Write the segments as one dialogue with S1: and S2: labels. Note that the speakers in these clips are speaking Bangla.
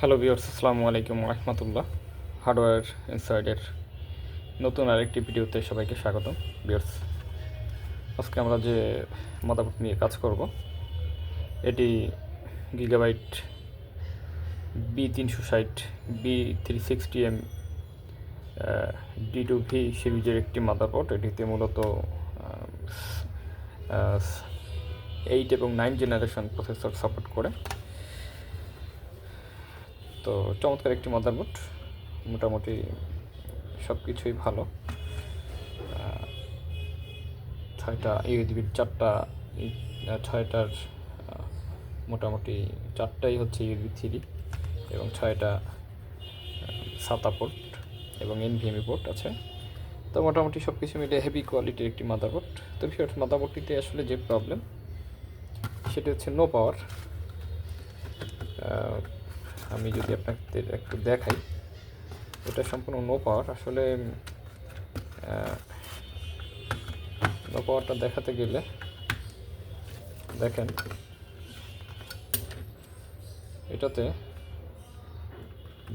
S1: হ্যালো ভিউয়ার্স, আসসালামু আলাইকুম রাহমাতুল্লাহ। হার্ডওয়্যার ইনসাইডের নতুন আরেকটি ভিডিওতে সবাইকে স্বাগতম। ভিউয়ার্স, আজকে আমরা যে মাদারবোর্ড নিয়ে কাজ করব, এটি গিগাবাইট B360 B360M D2V সিরিজের একটি মাদারবোর্ড। এটিতে মূলত 8 এবং 9 জেনারেশন প্রসেসর সাপোর্ট করে। তো চমৎকার একটি মাদারবোর্ড, মোটামুটি সব কিছুই ভালো। 6টা ইউএসবির 4টা 6টার মোটামুটি 4টাই হচ্ছে ইউএসবি 3 এবং 6টা SATA পোর্ট এবং NVMe পোর্ট আছে। তো মোটামুটি সব কিছু মিলে হেভি কোয়ালিটির একটি মাদারবোর্ড। তো ভিউয়ার্স, মাদারবোর্ডটিতে আসলে যে প্রবলেম সেটি হচ্ছে নো পাওয়ার। আমি যদি আপনাদের একটু দেখাই, এটা সম্পূর্ণ নো পাওয়ার। আসলে নো পাওয়ারটা দেখাতে গেলে দেখেন, এটাতে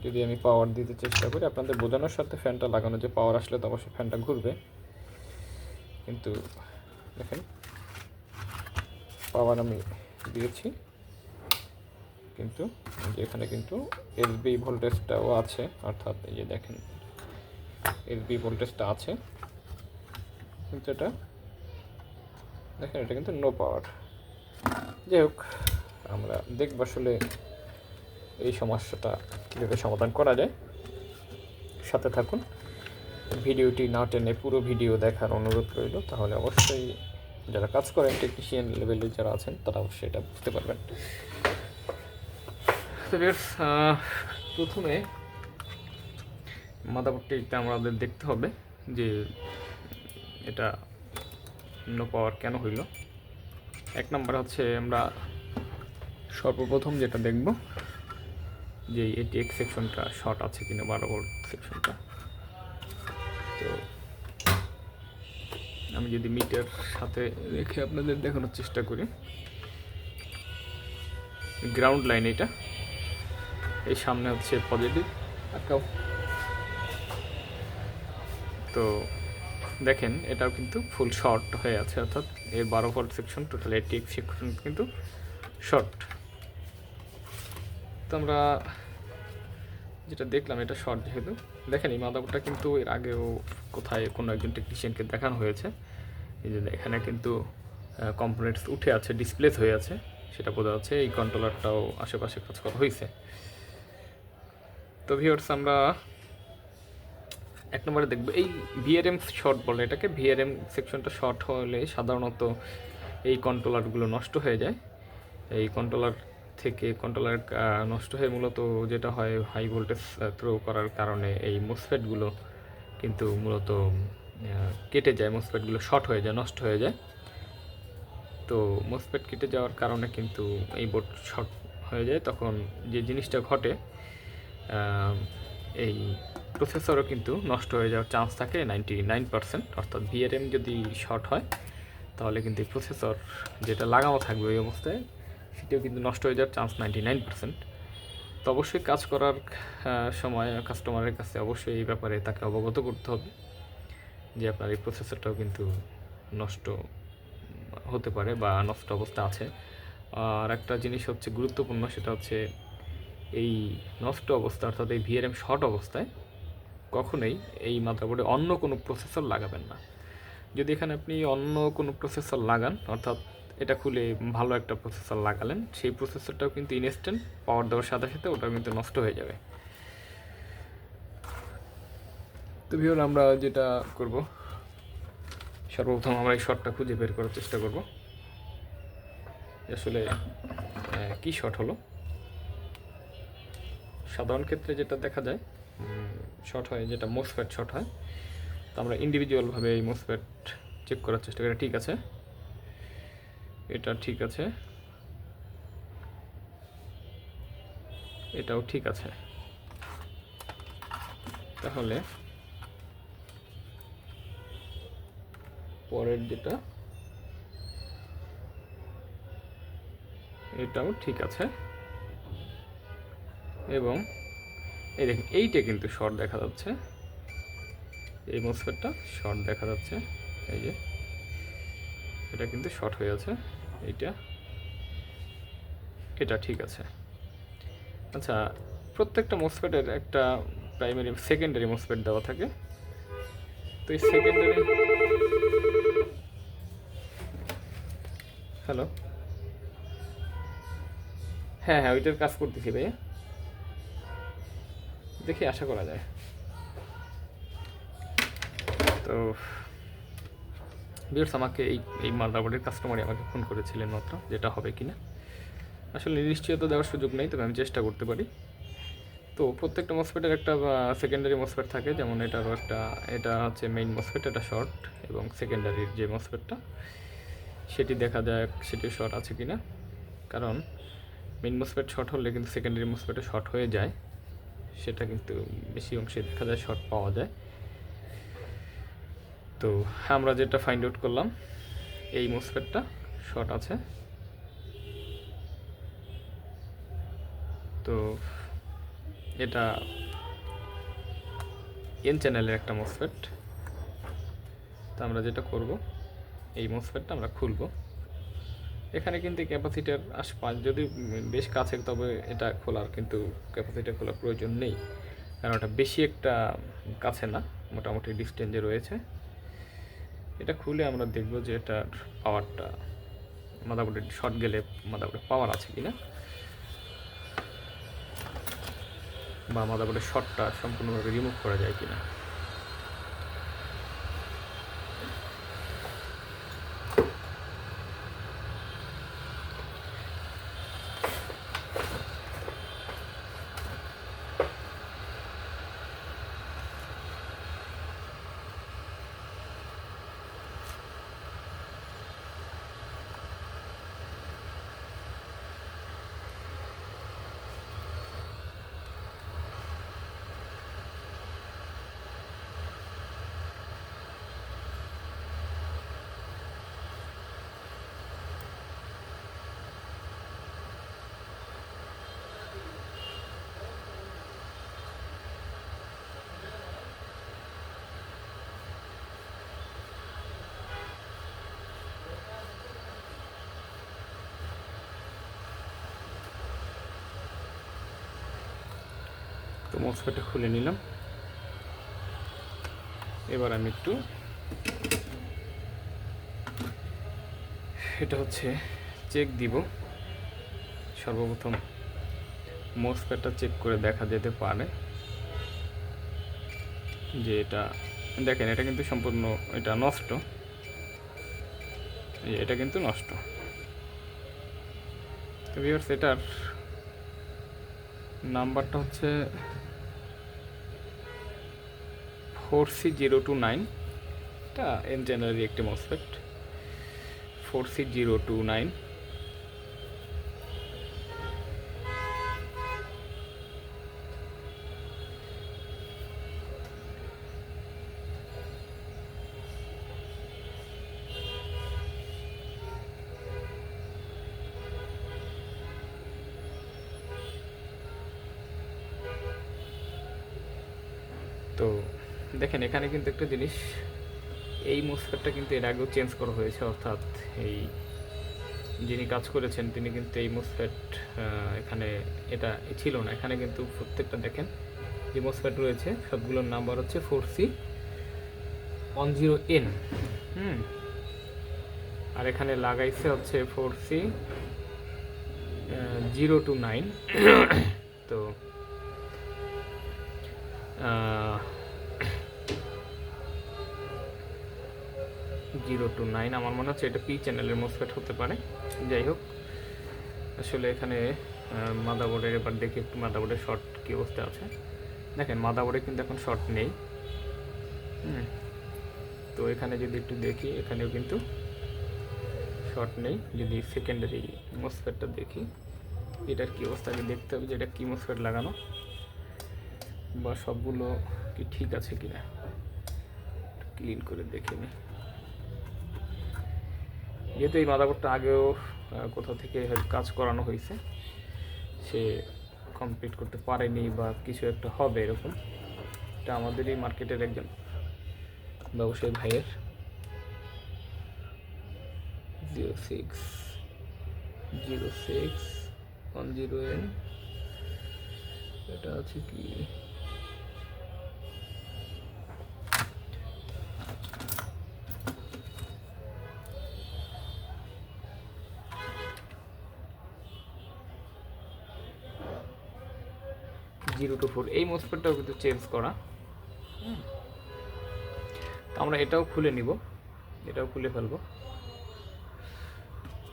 S1: যদি আমি পাওয়ার দিতে চেষ্টা করি, আপনাদের বোঝানোর সাথে ফ্যানটা লাগানো, যে পাওয়ার আসলে তো অবশ্যই ফ্যানটা ঘুরবে, কিন্তু দেখেন পাওয়ার আমি দিয়েছি, কিন্তু এখানে কিন্তু এসবি ভোল্টেজটাও আছে, অর্থাৎ এই যে দেখেন এসবি ভোল্টেজটা আছে, কিন্তু এটা দেখেন এটা কিন্তু নো পাওয়ার। যাই হোক, আমরা দেখব আসলে এই সমস্যাটা কীভাবে সমাধান করা যায়। সাথে থাকুন, ভিডিওটি না টেনে পুরো ভিডিও দেখার অনুরোধ রইল, তাহলে অবশ্যই যারা কাজ করেন টেকনিশিয়ান লেভেলে যারা আছেন তারা অবশ্যই এটা বুঝতে পারবেন। প্রথমে মাদারবোর্ডটিতে আমাদের দেখতে হবে যে এটা নো পাওয়ার কেন হইল। এক নম্বর হচ্ছে, আমরা সর্বপ্রথম যেটা দেখব যে ATX সেকশনটা শর্ট আছে কিনা, 12 ভোল্ট সেকশনটা। তো আমি যদি মিটার সাথে রেখে আপনাদের দেখানোর চেষ্টা করি, গ্রাউন্ড লাইন এটা, এই সামনে হচ্ছে পজিটিভ আঁকাও। তো দেখেন এটাও কিন্তু ফুল শর্ট হয়ে আছে, অর্থাৎ এই 12 volt section, total ATX section কিন্তু শর্ট। তো আমরা যেটা দেখলাম এটা শর্ট যেহেতু, দেখেন এই মাদারবোর্ডটা কিন্তু এর আগেও কোথায় কোনো একজন টেকনিশিয়ানকে দেখানো হয়েছে। এই যে এখানে কিন্তু কম্পোনেন্টস উঠে আছে, ডিসপ্লেস হয়ে আছে, সেটা বোঝা যাচ্ছে। এই কন্ট্রোলারটাও আশেপাশে কাজ করা হয়েছে। তো ভিউয়ার্স, আমরা এক নম্বরে দেখব এই ভিআরএম শর্ট বলে এটাকে। ভিআরএম সেকশনটা শর্ট হলে সাধারণত এই কন্ট্রোলারগুলো নষ্ট হয়ে যায়। এই কন্ট্রোলার নষ্ট হয়ে মূলত যেটা হয়, হাই ভোল্টেজ থ্রো করার কারণে এই মোসফেটগুলো কিন্তু মূলত কেটে যায়, মোসফেটগুলো শর্ট হয়ে যায়, নষ্ট হয়ে যায়। তো মোসফেট কেটে যাওয়ার কারণে কিন্তু এই বোর্ড শর্ট হয়ে যায়। তখন যে জিনিসটা ঘটে, এই প্রসেসরও কিন্তু নষ্ট হয়ে যাওয়ার চান্স থাকে 99%। অর্থাৎ ভিআরএম যদি শর্ট হয় তাহলে কিন্তু এই প্রসেসর যেটা লাগানো থাকবে ওই অবস্থায়, সেটাও কিন্তু নষ্ট হয়ে যাওয়ার চান্স 99%। তো অবশ্যই কাজ করার সময় কাস্টমারের কাছে অবশ্যই এই ব্যাপারে তাকে অবগত করতে হবে যে আপনার এই প্রসেসরটাও কিন্তু নষ্ট হতে পারে বা নষ্ট অবস্থা আছে। আর একটা জিনিস হচ্ছে গুরুত্বপূর্ণ, সেটা হচ্ছে এই নষ্ট অবস্থা, অর্থাৎ এই ভিআরএম শর্ট অবস্থায় কখনোই এই মাদারবোর্ডে অন্য কোনো প্রসেসর লাগাবেন না। যদি এখানে আপনি অন্য কোনো প্রসেসর লাগান, অর্থাৎ এটা খুলে ভালো একটা প্রসেসর লাগালেন, সেই প্রসেসরটাও কিন্তু ইনস্ট্যান্ট পাওয়ার দেওয়ার সাথে সাথে ওটাও কিন্তু নষ্ট হয়ে যাবে। তো ভিউয়ার, আমরা যেটা করব, সর্বপ্রথম আমরা এই শর্টটা খুঁজে বের করার চেষ্টা করব আসলে কী শর্ট হলো। সাধারণ ক্ষেত্রে যেটা দেখা যায় শর্ট হয়, যেটা মোসফেট শর্ট হয়। তো আমরা ইন্ডিভিজুয়ালভাবে এই মোসফেট চেক করার চেষ্টা করি। ঠিক আছে, এটা ঠিক আছে, এটাও ঠিক আছে। তাহলে পরের যেটা, এটাও ঠিক আছে। এবং এই দেখুন এইটা কিন্তু শর্ট দেখা যাচ্ছে, এই মসফেটটা শর্ট দেখা যাচ্ছে, এই যে এটা কিন্তু শর্ট হয়ে আছে, এটা ঠিক আছে। আচ্ছা, প্রত্যেকটা মসফেটের একটা প্রাইমারি সেকেন্ডারি মসফেট দেওয়া থাকে, তো এই সেকেন্ডারি হ্যালো হ্যাঁ হ্যাঁ ওইটার কাজ করতেছি ভাইয়া, দেখি আশা করা যায়। তো ভিউয়ার্স আমাকে এই মাদারবোর্ডের কাস্টমারই আমাকে ফোন করেছিলেন মাত্র, যেটা হবে কিনা আসলে নিশ্চয়তা দেওয়ার সুযোগ নেই, তবে আমি চেষ্টা করতে পারি। তো প্রত্যেকটা মসফেটের একটা সেকেন্ডারি মসফেট থাকে, যেমন এটারও একটা, এটা হচ্ছে মেইন মসফেট, এটা শর্ট, এবং সেকেন্ডারির যে মসফেটটা সেটি দেখা যাক সেটি শর্ট আছে কিনা, কারণ মেইন মসফেট শর্ট হলে কিন্তু সেকেন্ডারি মসফেটে শর্ট হয়ে যায়, সেটা কিন্তু বেশি অংশে দেখা যায় শর্ট পাওয়া যায়। তো আমরা যেটা ফাইন্ড আউট করলাম, এই মসফেটটা শর্ট আছে। তো এটা এন চ্যানেলের একটা মসফেট। তো আমরা যেটা করব, এই মসফেটটা আমরা খুলব। এখানে কিন্তু ক্যাপাসিটার আশপাশ যদি বেশ কাছে, তবে এটা খোলার কিন্তু ক্যাপাসিটার খোলার প্রয়োজন নেই, কারণ এটা বেশি একটা কাছে না, মোটামুটি ডিস্টেন্সে রয়েছে। এটা খুলে আমরা দেখব যে এটার পাওয়ারটা মাদারবোর্ডে শর্ট গেলে মাদারবোর্ডে পাওয়ার আছে কিনা, বা মাদারবোর্ডের শর্টটা সম্পূর্ণভাবে রিমুভ করা যায় কিনা। তো মসফেটটা খুলে নিলাম। এবার আমি একটু এটা হচ্ছে চেক দিব। সর্বপ্রথম মসফেটটা চেক করে দেখা যেতে পারে যে এটা দেখেন, এটা কিন্তু সম্পূর্ণ এটা নষ্ট, এটা কিন্তু নষ্ট। তো ভিউয়ার্স এটার নাম্বারটা হচ্ছে 4C029, এটা এন চ্যানেলের একটি মসফেট 4C029। তো দেখেন এখানে কিন্তু একটা জিনিস, এই মসফেটটা কিন্তু এর আগেও চেঞ্জ করা হয়েছে, অর্থাৎ এই যিনি কাজ করেছেন তিনি কিন্তু এই মসফেট এখানে এটা ছিল না, এখানে কিন্তু প্রত্যেকটা দেখেন যে মসফেট রয়েছে সবগুলোর নাম্বার হচ্ছে 4C10N। আর এখানে লাগাইছে হচ্ছে 4C029। তো 029 আমার মনে হচ্ছে এটা পি চ্যানেলের মসফেট হতে পারে। যাই হোক, আসলে এখানে মাদারবোর্ডের এবার দেখি একটু মাদারবোর্ডের শর্ট কী অবস্থা আছে। দেখেন মাদারবোর্ডে কিন্তু এখন শর্ট নেই। তো এখানে যদি একটু দেখি, এখানেও কিন্তু শর্ট নেই। যদি সেকেন্ডারি মসফেটটা দেখি, এটার কী অবস্থা আগে দেখতে হবে যে এটা কী মসফেট লাগানো, বা সবগুলো কি ঠিক আছে কিনা, ক্লিন করে দেখে নিই। যেহেতু এই মাদারবোর্ডটা আগেও কোথাও থেকে কাজ করানো হয়েছে, সে কমপ্লিট করতে পারেনি বা কিছু একটা হবে এরকম। এটা আমাদেরই মার্কেটের একজন ব্যবসায়ী ভাইয়ের 060610N, এটা আছে কি 024। এই মসফেটটাও কিন্তু চেঞ্জ করা। তো আমরা এটাও খুলে নিব, এটাও খুলে ফেলবো।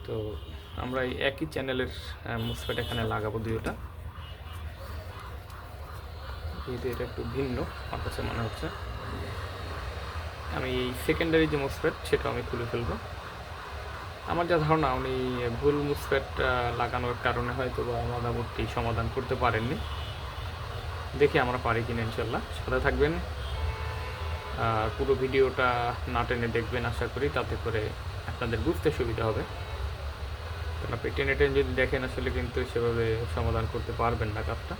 S1: তো আমরা এই একই চ্যানেলের মসফেট এখানে লাগাবো দুইটা, যেহেতু এটা একটু ভিন্ন আমার কাছে মনে হচ্ছে। আমি এই সেকেন্ডারি যে মসফেট সেটাও আমি খুলে ফেলবো। আমার যা ধারণা উনি ভুল মসফেট লাগানোর কারণে হয়তো বা মাদাবোর্ডটি সমাধান করতে পারেননি। দেখি আমরা পারি কিনা ইনশাল্লাহ। সাথে থাকবেন, পুরো ভিডিওটা না টেনে দেখবেন আশা করি, তাতে করে আপনাদের বুঝতে সুবিধা হবে। কারণ আপনি টেনে টেনে যদি দেখেন আসলে কিন্তু সেভাবে সমাধান করতে পারবেন না কাজটা।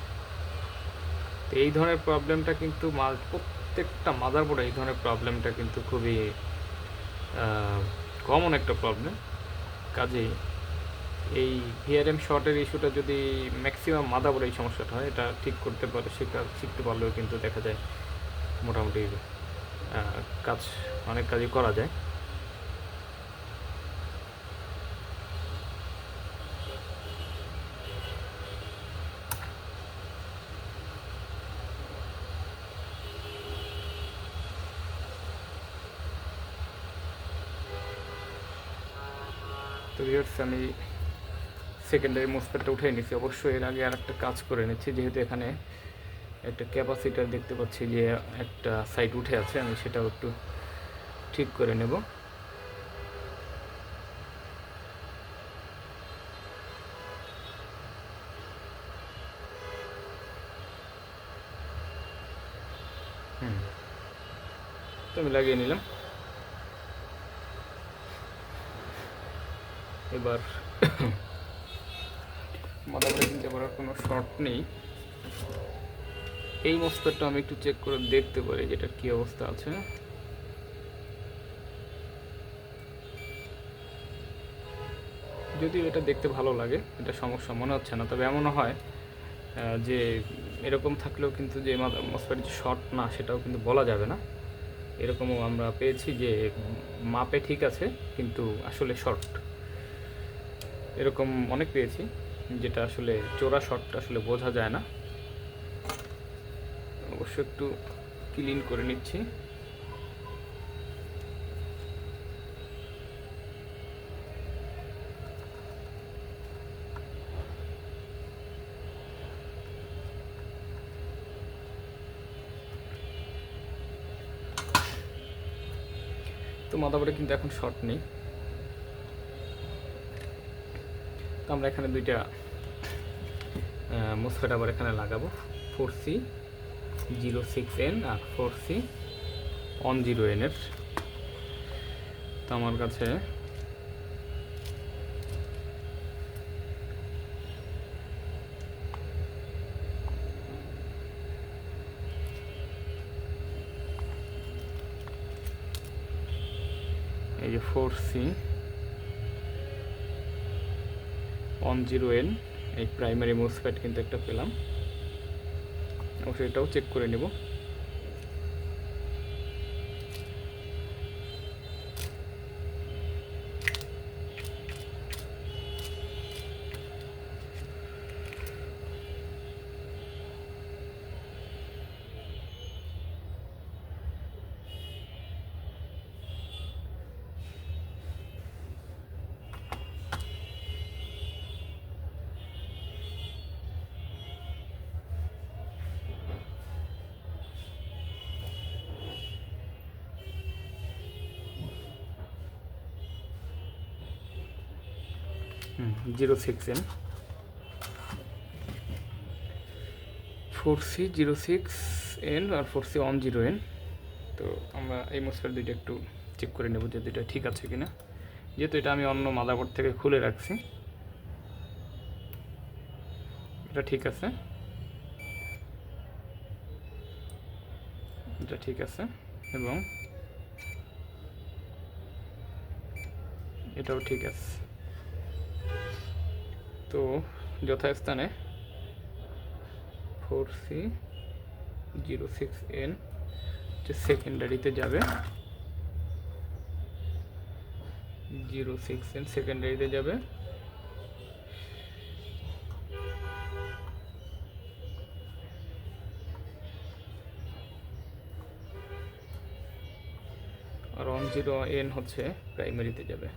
S1: তো এই ধরনের প্রবলেমটা কিন্তু প্রত্যেকটা মাদারবোর্ডে এই ধরনের প্রবলেমটা কিন্তু খুবই কমন একটা প্রবলেম। কাজেই এই ভিআরএম শর্টের ইস্যুটা যদি ম্যাক্সিমাম মাদারবোর্ডে এই সমস্যাটা হয়, এটা ঠিক করতে পারে শিখতে পারলেও কিন্তু দেখা যায় মোটামুটি অনেক কাজই করা যায়। তো ভিউয়ার্স, আমি সেকেন্ডারি মসফেটটা উঠে নিচ্ছি। অবশ্যই এর আগে আর একটা কাজ করে নিচ্ছি, যেহেতু এখানে একটা ক্যাপাসিটার দেখতে পাচ্ছি যে একটা সাইড উঠে আছে, আমি সেটাও একটু ঠিক করে নেব। তো আমি লাগিয়ে নিলাম। এবার মাদারবোর্ডে কিন্তু এবার কোনো শর্ট নেই। এই মসফেটটা আমি একটু চেক করে দেখতে পারি যেটার কী অবস্থা আছে। যদিও এটা দেখতে ভালো লাগে, এটা সমস্যা মনে হচ্ছে না। তবে এমনও হয় যে এরকম থাকলেও কিন্তু যে মসফেট যে শর্ট না সেটাও কিন্তু বলা যাবে না। এরকমও আমরা পেয়েছি যে মাপে ঠিক আছে কিন্তু আসলে শর্ট, এরকম অনেক পেয়েছি, যেটা আসলে চোরা শর্ট আসলে বোঝা যায় না। অবশ্য একটু ক্লিন করে নিচ্ছি। তো মাদারবোর্ডে কিন্তু এখন শর্ট নেই। তো আমরা এখানে দুইটা মসফেট আবার এখানে লাগাবো, 4C06N আর 4C10N এর। তো আমার কাছে এই যে 4C10N এই প্রাইমারি মসফেট কিন্তু একটা পেলাম। অবশ্যই এটাও চেক করে নেব। জিরো সিক্স এন 4C06N আর 4C10N। তো আমরা এই মসফেট দুইটা একটু চেক করে নেব যে দুইটা ঠিক আছে কিনা, যেহেতু এটা আমি অন্য মাদারবোর্ড থেকে খুলে রাখছি। এটা ঠিক আছে। ঠিক আছে এবং এটাও ঠিক আছে। তো যথাস্থানে 4C06N সেকেন্ডারিতে যাবে, 06N সেকেন্ডারিতে যাবে। আর 10N হচ্ছে প্রাইমারিতে যাবে।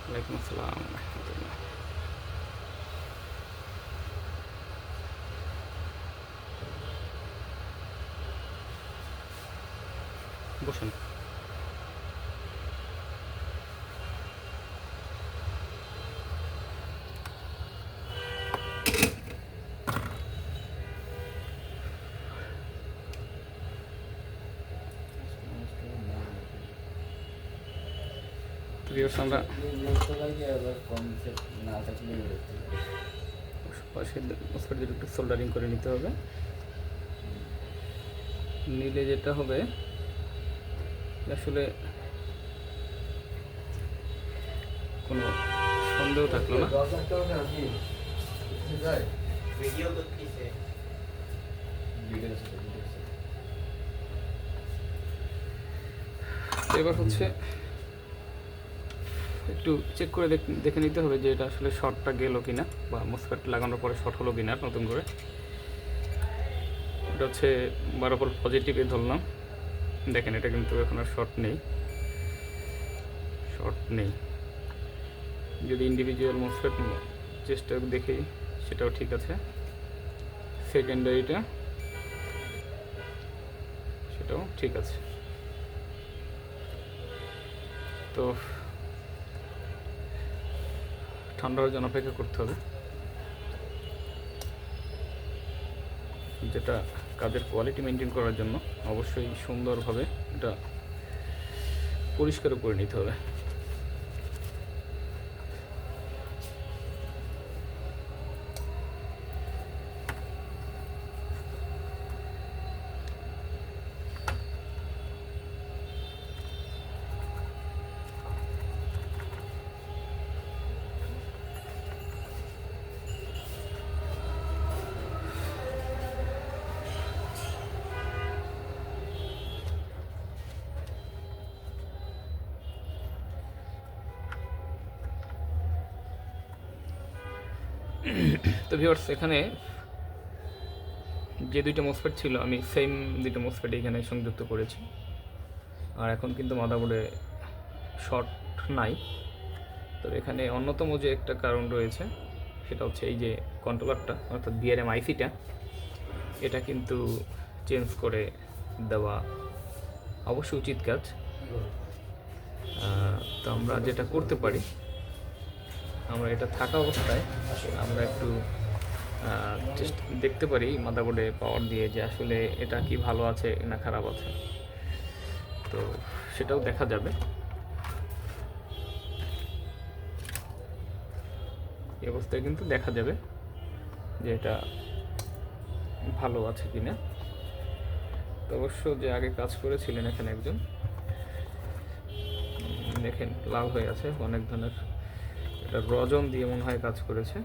S1: ওয়ালাইকুম আসসালাম রহমতুল্লাহ। বসুন। আমরা একটু সোল্ডারিং করে নিতে হবে। নিলে যেটা হবে আসলে কোনো সন্দেহ থাকলো না। এবার হচ্ছে একটু চেক করে দেখে নিতে হবে যে এটা আসলে শর্টটা গেল কিনা, বা মসফেট লাগানোর পরে শর্ট হলো কিনা নতুন করে। এটা হচ্ছে 12 ভোল্ট পজিটিভে ধরলাম, দেখেন এটা কিন্তু এখন আর শর্ট নেই। যদি ইন্ডিভিজুয়াল মসফেট চেষ্টা দেখি সেটাও ঠিক আছে। সেকেন্ডারিটা সেটাও ঠিক আছে। তো ঠান্ডা হওয়ার জন্য অপেক্ষা করতে হবে, যেটা কাজের কোয়ালিটি মেনটেন করার জন্য অবশ্যই সুন্দরভাবে এটা পরিষ্কারও করে নিতে হবে। তো ভিউয়ার্স, এখানে যে দুইটা মসফেট ছিল আমি সেম দুইটা মসফেট এখানে সংযুক্ত করেছি। আর এখন কিন্তু মাদারবোর্ডে শর্ট নাই। তো এখানে অন্যতম যে একটা কারণ রয়েছে সেটা হচ্ছে এই যে কন্ট্রোলারটা অর্থাৎ বিআরএম আইসিটা, এটা কিন্তু চেঞ্জ করে দেওয়া অবশ্যই উচিত কাজ। তো আমরা যেটা করতে পারি, আমরা এটা থাকা অবস্থায় আমরা একটু দেখতে পারি মাদারবোর্ডে পাওয়ার দিয়ে যে আসলে এটা কি ভালো আছে না খারাপ আছে। তো সেটাও দেখা যাবে। এই অবস্থায় কিন্তু দেখা যাবে যে এটা ভালো আছে কিনা। তো অবশ্য যে আগে কাজ করেছিলেন এখানে একজন, দেখেন লাল হয়ে আছে অনেক ধরনের, এটা রজন দিয়ে মনে হয় কাজ করেছে,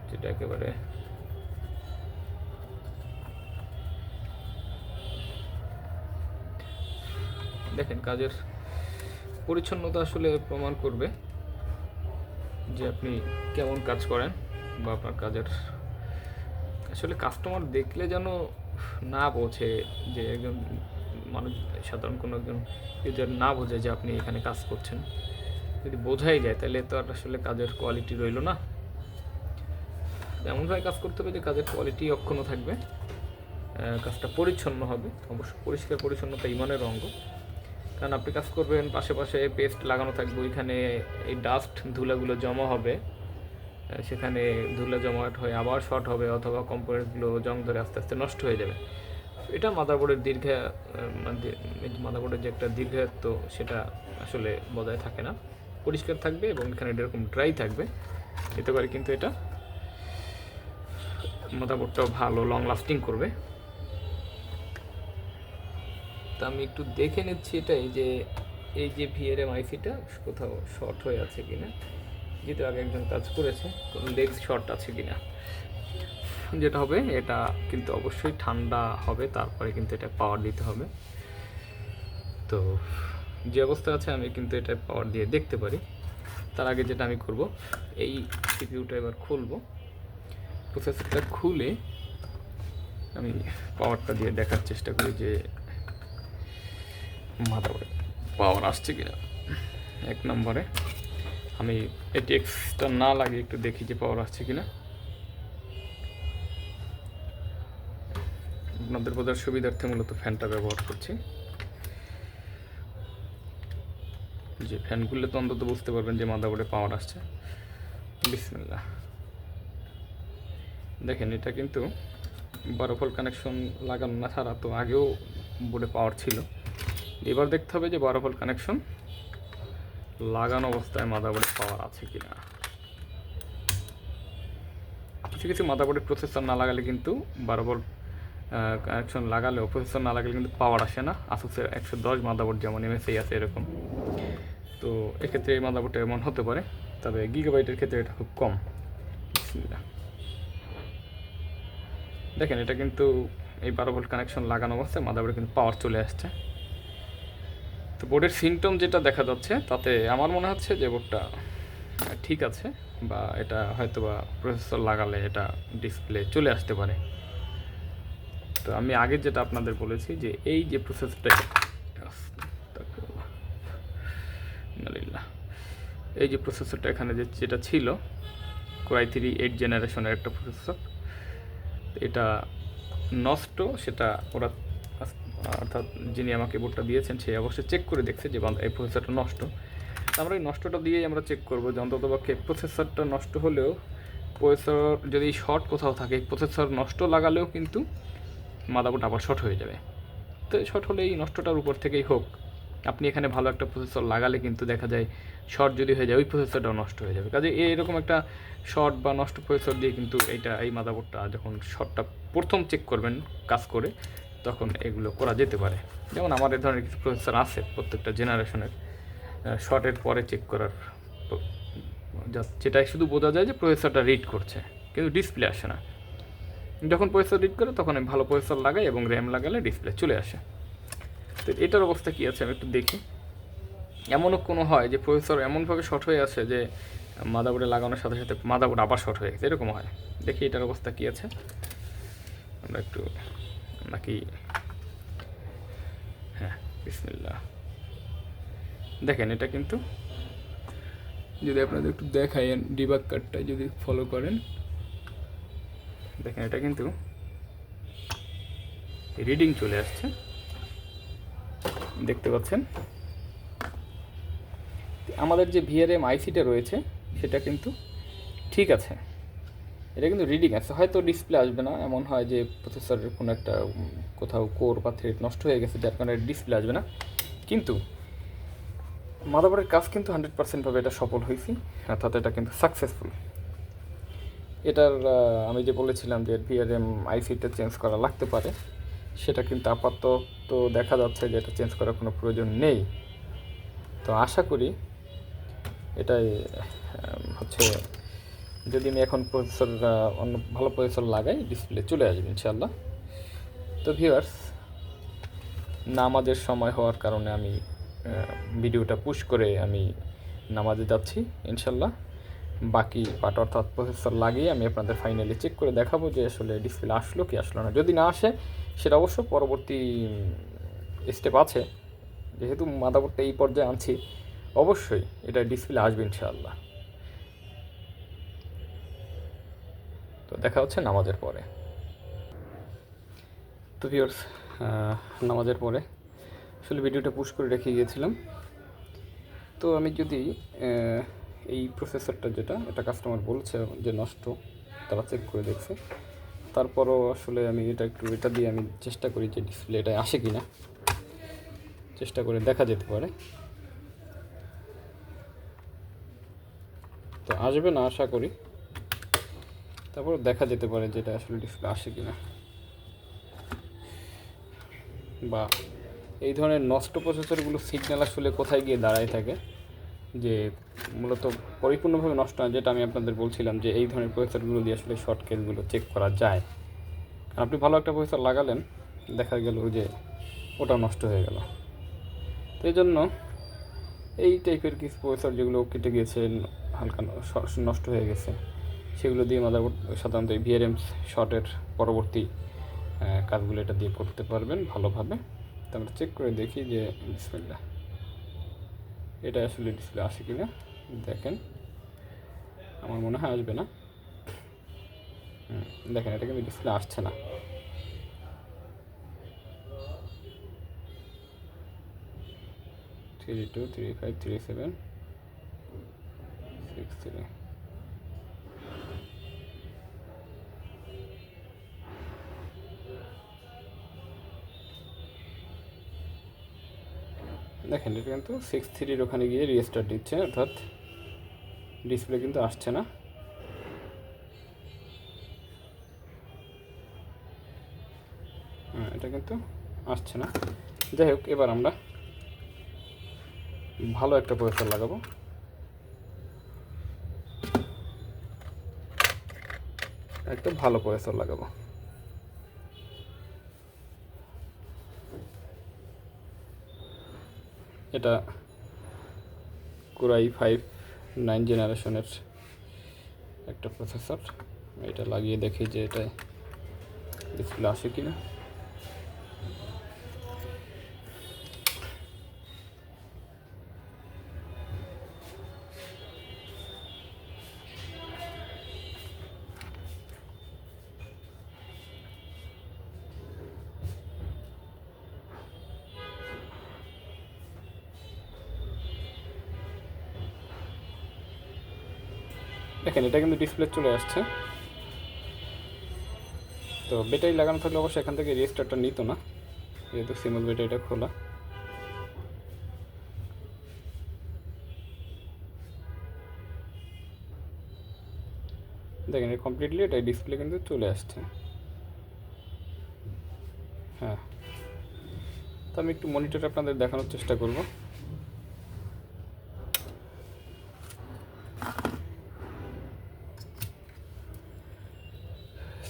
S1: যেটা একেবারে দেখেন কাজের পরিচ্ছন্নতা আসলে প্রমাণ করবে যে আপনি কেমন কাজ করেন বা আপনার কাজের আসলে কাস্টমার দেখলে যেন না বোঝে, যে একজন মানুষ সাধারণ কোনো একজন ইউজার না বোঝে যে আপনি এখানে কাজ করছেন। যদি বোঝাই যায় তাহলে তো আর আসলে কাজের কোয়ালিটি রইল না। এমনভাবে কাজ করতে হবে যে কাজের কোয়ালিটি অক্ষুণ্ণ থাকবে, কাজটা পরিচ্ছন্ন হবে। অবশ্য পরিষ্কার পরিচ্ছন্নতা ইমানের অঙ্গ, কারণ আপনি কাজ করবেন পাশে পাশে পেস্ট লাগানো থাকবে, ওইখানে এই ডাস্ট ধুলাগুলো জমা হবে, সেখানে ধুলা জমাট হয়ে আবার শর্ট হবে, অথবা কম্পোনেন্টগুলো জং ধরে আস্তে আস্তে নষ্ট হয়ে যাবে। এটা মাদারবোর্ডের মাদারবোর্ডের যে একটা দীর্ঘায়িত্ব সেটা আসলে বজায় থাকে না। পরিষ্কার থাকবে এবং এখানে এরকম ড্রাই থাকবে, এতে করে কিন্তু এটা মাদারবোর্ডটাও ভালো লং লাস্টিং করবে। তা আমি একটু দেখে নিচ্ছি এটাই যে এই যে ভিআরএম আইসিটা কোথাও শর্ট হয়ে আছে কিনা, যেহেতু আগে একজন কাজ করেছে, কোনো লেগস শর্ট আছে কিনা। যেটা হবে এটা কিন্তু অবশ্যই ঠান্ডা হবে, তারপরে কিন্তু এটা পাওয়ার দিতে হবে। তো যে অবস্থা আছে আমি কিন্তু এটা পাওয়ার দিয়ে দেখতে পারি। তার আগে যেটা আমি করব, এই সিপিইউটা এবার খুলবো, প্রসেসরটা খুলে আমি পাওয়ারটা দিয়ে দেখার চেষ্টা করি যে মাদারবোর্ডে পাওয়ার আসছে কিনা। এক নম্বরে আমি এটিএক্সটা না লাগিয়ে একটু দেখি যে পাওয়ার আসছে কিনা। আপনাদের বোঝার সুবিধার্থে মূলত ফ্যানটা ব্যবহার করছি, যে ফ্যানগুলো তো অন্তত বুঝতে পারবেন যে মাদারবোর্ডে পাওয়ার আসছে। বিসমিল্লাহ, দেখেন এটা কিন্তু 12 ভোল্ট কানেকশন লাগানো না ছাড়া তো আগেও বোর্ডে পাওয়ার ছিল। এবার দেখতে হবে যে 12 ভোল্ট কানেকশন লাগানো অবস্থায় মাদারবোর্ডে পাওয়ার আছে কিনা। কিছু কিছু মাদারবোর্ডের প্রসেসর না লাগালে কিন্তু 12 ভোল্ট কানেকশন লাগালেও প্রসেসর না লাগালে কিন্তু পাওয়ার আসে না। আসুসের 110 মাদারবোর্ড যেমন এমএসআই আছে এরকম, তো এক্ষেত্রে এই মাদারবোর্ডটা এমন হতে পারে, তবে গিগাবাইটের ক্ষেত্রে এটা খুব কম। দেখেন এটা কিন্তু এই 12 ভোল্ট কানেকশন লাগানো অবস্থায় মাদারবোর্ডে কিন্তু পাওয়ার চলে আসছে। তো বোর্ডের সিমটম যেটা দেখা যাচ্ছে তাতে আমার মনে হচ্ছে যে বোর্ডটা ঠিক আছে, বা এটা হয়তো বা প্রসেসর লাগালে এটা ডিসপ্লে চলে আসতে পারে। তো আমি আগে যেটা আপনাদের বলেছি যে এই যে প্রসেসরটা, এই যে প্রসেসরটা এখানে যেটা ছিল Core i3 8 জেনারেশনের একটা প্রসেসর, এটা নষ্ট, সেটা ওরা অর্থাৎ যিনি আমাকে বোর্ডটা দিয়েছেন সে অবশ্যই চেক করে দেখছে যে এই প্রসেসরটা নষ্ট। আমরা এই নষ্টটা দিয়েই আমরা চেক করবো যে অন্ততপক্ষে প্রসেসরটা নষ্ট হলেও, প্রসেসর যদি শর্ট কোথাও থাকে, প্রসেসর নষ্ট লাগালেও কিন্তু মাদারবোর্ড আবার শর্ট হয়ে যাবে। তো শর্ট হলে এই নষ্টটার উপর থেকেই হোক, আপনি এখানে ভালো একটা প্রসেসর লাগালে কিন্তু দেখা যায় শর্ট যদি হয়ে যায় ওই প্রসেসরটাও নষ্ট হয়ে যাবে। কাজে এরকম একটা শর্ট বা নষ্ট প্রসেসর দিয়ে কিন্তু এই মাদারবোর্ডটা যখন শর্টটা প্রথম চেক করবেন কাজ করে, তখন এগুলো করা যেতে পারে। যেমন আমার এই ধরনের কিছু প্রসেসর আছে প্রত্যেকটা জেনারেশনের, শর্টের পরে চেক করার, যেটাই শুধু বোঝা যায় যে প্রসেসরটা রিড করছে কিন্তু ডিসপ্লে আসে না। যখন প্রসেসর রিড করে তখন আমি ভালো প্রসেসর লাগাই এবং র্যাম লাগালে ডিসপ্লে চলে আসে। তো এটার অবস্থা কী আছে আমি একটু দেখি। এমনও কোনো হয় যে প্রসেসর এমনভাবে শর্ট হয়ে আছে যে মাদারবোর্ডে লাগানোর সাথে সাথে মাদারবোর্ড আবার শর্ট হয়ে গেছে, এরকম হয়। দেখি এটার অবস্থা কী আছে আমরা একটু, নাকি হ্যাঁ বিসমিল্লাহ, দেখেন এটা কিন্তু যদি আপনাদের একটু দেখাই ডিবাগ কার্ডটা যদি ফলো করেন, দেখেন এটা কিন্তু রিডিং চলে আসছে, দেখতে পাচ্ছেন। আমাদের যে ভিআরএম আইসিটা রয়েছে সেটা কিন্তু ঠিক আছে, এটা কিন্তু রিডিং আছে। হয়তো ডিসপ্লে আসবে না, এমন হয় যে প্রসেসরের কোনো একটা কোথাও কোর বা থ্রেড নষ্ট হয়ে গেছে যার কারণে ডিসপ্লে আসবে না, কিন্তু মাদারবোর্ডের কাজ কিন্তু 100% ভাবে এটা সফল হয়েছি, অর্থাৎ এটা কিন্তু সাকসেসফুল। এটার আমি যে বলেছিলাম যে ভিআরএম আইসিটা চেঞ্জ করা লাগতে পারে, সেটা কিন্তু আপাতত দেখা যাচ্ছে যে এটা চেঞ্জ করার কোনো প্রয়োজন নেই। তো আশা করি এটাই হচ্ছে, যদি আমি এখন প্রসেসর অন্য ভালো প্রসেসর লাগাই, ডিসপ্লে চলে আসবে ইনশাল্লাহ। তো ভিউয়ার্স, নামাজের সময় হওয়ার কারণে আমি ভিডিওটা পুশ করে আমি নামাজে যাচ্ছি ইনশাল্লাহ। বাকি পার্ট অর্থাৎ প্রসেসর লাগিয়ে আমি আপনাদের ফাইনালি চেক করে দেখাবো যে আসলে ডিসপ্লে আসলো কি আসলো না। যদি না আসে, সেটা অবশ্য পরবর্তী স্টেপ আছে, যেহেতু মাদারবোর্ডটা এই পর্যায়ে আনছি, অবশ্যই এটা ডিসপ্লে আসবে ইনশাআল্লাহ। তো দেখা হচ্ছে নামাজের পরে। তো ভিউয়ার্স, নামাজের পরে আসলে ভিডিওটা পুশ করে রেখে গিয়েছিলাম। তো আমি যদি এই প্রসেসরটা যেটা, এটা কাস্টমার বলছে যে নষ্ট, তারা চেক করে দেখছে, তারপরও আসলে আমি এটা দিয়ে আমি চেষ্টা করি যে ডিসপ্লে এটা আসে কি না, চেষ্টা করে দেখা যেতে পারে। তো আসবে না আশা করি, তারপর দেখা যেতে পারে যে এটা আসলে ডিসপ্লে আসে কি না। বা এই ধরনের নষ্ট প্রসেসরগুলো সিগন্যাল আসলে কোথায় গিয়ে দাঁড়ায় থাকে, যে মূলত পরিপূর্ণভাবে নষ্ট হয়, যেটা আমি আপনাদের বলছিলাম যে এই ধরনের প্রসেসরগুলো দিয়ে আসলে শর্ট কেসগুলো চেক করা যায়। আপনি ভালো একটা প্রসেসর লাগালেন, দেখা গেল যে ওটাও নষ্ট হয়ে গেল। তো এই জন্য এই টাইপের কিছু প্রসেসর যেগুলো কেটে গিয়েছে, হালকা নষ্ট হয়ে গেছে, সেগুলো দিয়ে মাদারবোর্ড সাধারণত এই ভিআরএম শর্টের পরবর্তী কাজগুলো এটা দিয়ে করতে পারবেন ভালোভাবে। তো আমরা চেক করে দেখি যে বিসমিল্লাহ, এটা আসলে ডিসপ্লে আসে কি না দেখেন। আমার মনে হয় আসবে না। দেখেন, এটা কিন্তু ডিসপ্লে আসছে না। Three two 3537 63। দেখেন, এটা কিন্তু 63 ওখানে গিয়ে রিস্টার্ট দিচ্ছে, অর্থাৎ ডিসপ্লে কিন্তু আসছে না। এটা কিন্তু আসছে না। যাই হোক, এবার আমরা ভালো একটা প্রসেসর লাগাবো। একটা ভালো প্রসেসর লাগাবো। এটা কোরাই 9 জেনারেশনের একটা প্রসেসর। এটা লাগিয়ে দেখি যে এটা ডিসপ্লে আসে কি না। দেখেন, এটা কিন্তু ডিসপ্লে চলে আসছে। তো ব্যাটারি লাগানো থাকলে অবশ্যই এখান থেকে রেজিস্টারটা নিত না, যেহেতু সিমল ব্যাটারিটা খোলা। দেখেন, কমপ্লিটলি এটা ডিসপ্লে কিন্তু চলে আসছে। হ্যাঁ, তো আমি একটু মনিটরে আপনাদের দেখানোর চেষ্টা করব।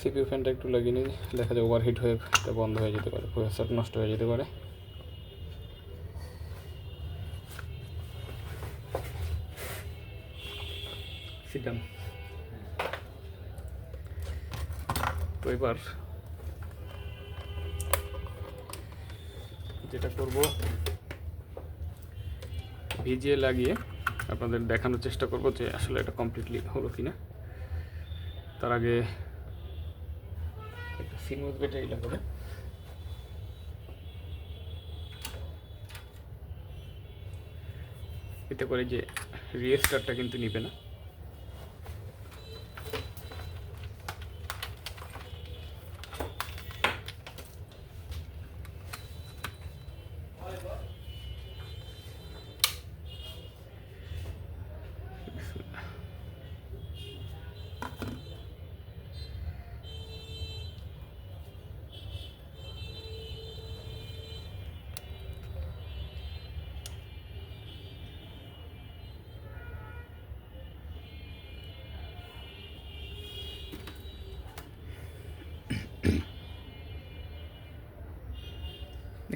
S1: সিপিইউ ফ্যানটা একটু লাগিয়ে নিই, দেখা যায় ওভারহিট হয়ে এটা বন্ধ হয়ে যেতে পারে, প্রসেসর নষ্ট হয়ে যেতে পারে। সিস্টেম। তো এবার যেটা করব, ভিজিয়ে লাগিয়ে আপনাদের দেখানোর চেষ্টা করব যে আসলে এটা কমপ্লিটলি হলো কি না। তার আগে একটা সিমুস ব্যাটারি লাগাবো। এতে করে যে রিস্টার্টটা কিন্তু নিবে না।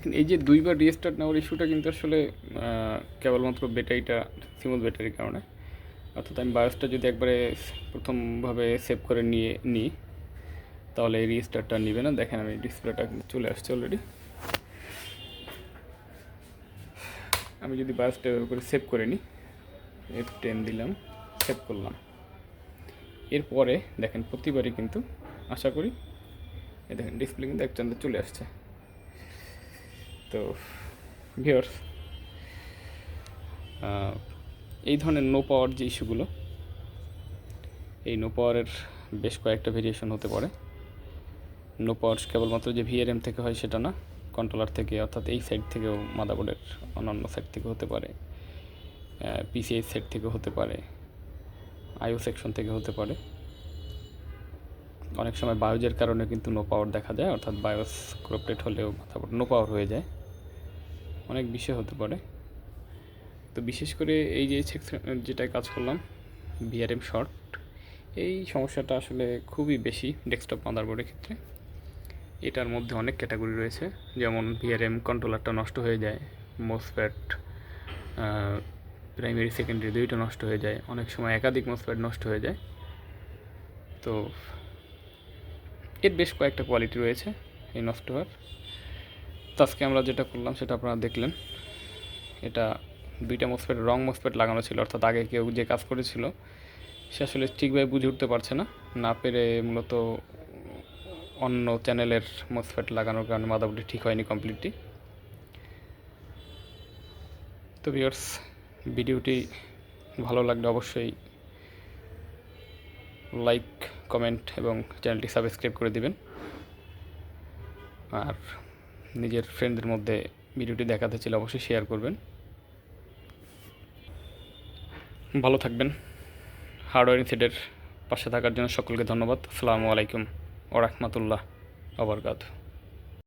S1: দেখেন এই যে দুইবার রিস্টার্ট নেওয়ার ইস্যুটা কিন্তু আসলে কেবলমাত্র ব্যাটারিটা সিমুল ব্যাটারির কারণে। অর্থাৎ আমি বায়োসটা যদি একবারে প্রথমভাবে সেভ করে নিই তাহলে এই রিস্টার্টটা নেবে না। দেখেন আমি ডিসপ্লেটা কিন্তু চলে আসছে অলরেডি। আমি যদি বায়োসটা এভাবে করে সেভ করে নিই, F10 দিলাম, সেভ করলাম, এরপরে দেখেন প্রতিবারই কিন্তু আশা করি এই দেখেন ডিসপ্লে কিন্তু একটাতে চলে আসছে। তো ভিউয়ার্স, এই ধরনের নো পাওয়ার যে ইস্যুগুলো, এই নো পাওয়ারের বেশ কয়েকটা ভেরিয়েশন হতে পারে। নো পাওয়ার কেবলমাত্র যে VRM থেকে হয় সেটা না, কন্ট্রোলার থেকে, অর্থাৎ এই সাইড থেকেও মাদারবোর্ডের অন্যান্য সাইড থেকে হতে পারে, PCI সাইড থেকে হতে পারে, IO সেকশন থেকে হতে পারে। অনেক সময় বায়োজের কারণে কিন্তু নো পাওয়ার দেখা যায়, অর্থাৎ বায়োস করাপ্টেড হলেও মাদারবোর্ড নো পাওয়ার হয়ে যায়। অনেক বিষয় হতে পারে। তো বিশেষ করে এই যে যেটায় কাজ করলাম VRM শর্ট, এই সমস্যাটা আসলে খুবই বেশি ডেস্কটপ মাদারবোর্ডের ক্ষেত্রে। এটার মধ্যে অনেক ক্যাটাগরি রয়েছে, যেমন VRM কন্ট্রোলারটা নষ্ট হয়ে যায়, মোসফেট প্রাইমারি সেকেন্ডারি দুইটা নষ্ট হয়ে যায়, অনেক সময় একাধিক মোসফেট নষ্ট হয়ে যায়। তো এর বেশ কয়েকটা কোয়ালিটি রয়েছে এই নষ্ট হওয়ার। তো আজকে আমরা যেটা করলাম সেটা আপনারা দেখলেন। এটা দুইটা মোসফেট, রং মোসফেট লাগানো ছিল, অর্থাৎ আগে কেউ যে কাজ করেছিল সে আসলে ঠিকভাবে বুঝে উঠতে পারছে না পেরে মূলত অন্য চ্যানেলের মোসফেট লাগানোর কারণে মাদারবোর্ডটি ঠিক হয়নি কমপ্লিটলি। তো ভিউয়ার্স, ভিডিওটি ভালো লাগলে অবশ্যই লাইক, কমেন্ট এবং চ্যানেলটি সাবস্ক্রাইব করে দিবেন। আর নিজের ফ্রেন্ডদের মধ্যে ভিডিওটি দেখাতে চাইলে অবশ্যই শেয়ার করবেন। ভালো থাকবেন। হার্ডওয়্যার ইনসাইডের পাশে থাকার জন্য সকলকে ধন্যবাদ। আসসালামু আলাইকুম ওয়া রাহমাতুল্লাহ ওয়া বারাকাতুহু।